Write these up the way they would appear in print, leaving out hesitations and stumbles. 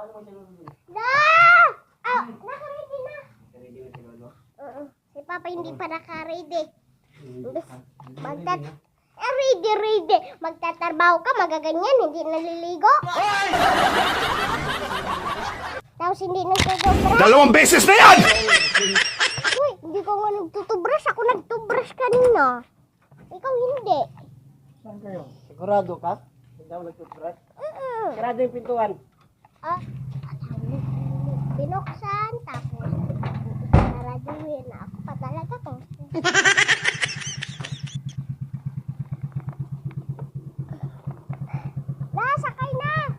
Paano mo si Lolo? Naka-ready na. Ready mo si Lolo? Si Papa hindi pa naka-ready. Ready. Magtatrabaho ka, magaganyan, hindi naliligo. Tapos hindi nagtutubrush. 2 beses na yan! Uy, hindi ko nga nagtutubrush. Ako nagtubrush kanina. Ikaw hindi. Saan kayo? Sigurado ka? Hindi ako nag-toothbrush? Sigurado yung pintuan. Binuksan, tapos naraduhin na ako pa talaga ko. Sakay na!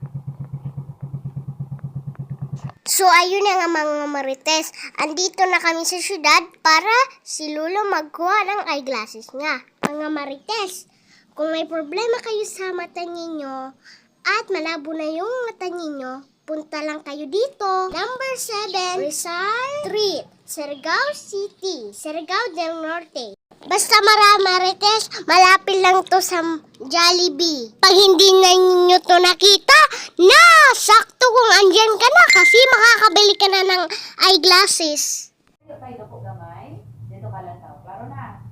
So ayun na nga mga marites, andito na kami sa syudad para si Lolo magkuha ng eyeglasses niya. Mga marites, kung may problema kayo sa mata ninyo at malabo na yung mata ninyo, punta lang kayo dito. Number 7, Rizal Street, Surigao City, Surigao del Norte. Basta marites, malapit lang to sa Jollibee. Pag hindi na ninyo to nakita, sakto kung andyan ka na kasi makakabili ka na ng eyeglasses. Dito tayo po gamay. Dito ka lang tao. Klaro na.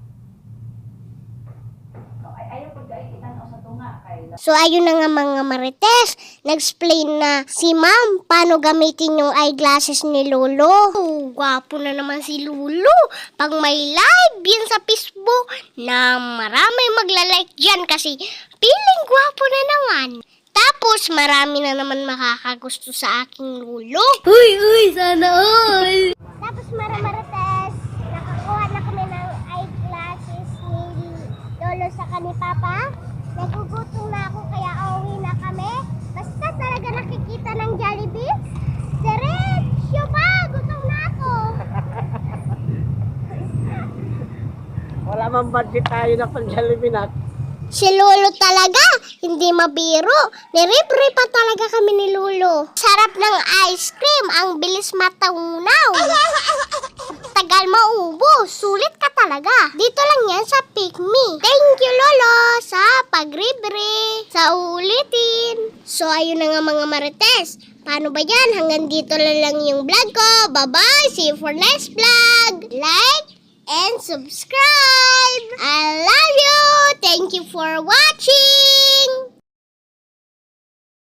Ayaw po kayo itanong sa tunga. So ayun na nga mga marites, nag-explain na si ma'am paano gamitin yung eyeglasses ni Lolo. Gwapo na naman si Lolo. Pag may live yan sa Facebook na marami magla-like dyan kasi piling gwapo na naman. Tapos marami na naman makakagusto sa aking Lolo. Uy, sana all! Tapos marites, nakakuha na kami ng eyeglasses ni Lolo sa ni Papa. Nagugutom na ako kaya uuwi na kami. Basta talaga nakikita ng Jollibee. Diretso pa! Gutom na ako! Wala mang budget tayo na pang Jollibee na. Si Lolo talaga, hindi mabiro. Niribre pa talaga kami ni Lolo. Sarap ng ice cream, ang bilis mataunaw. Tagal maubos, sulit ka talaga. Dito lang yan sa Pick Me. Thank you Lolo sa pagribre, sa ulitin. So ayun na nga mga marites. Paano ba yan? Hanggang dito lang yung vlog ko. Bye-bye, see you for next vlog. Like and subscribe. I love you. Thank you for watching.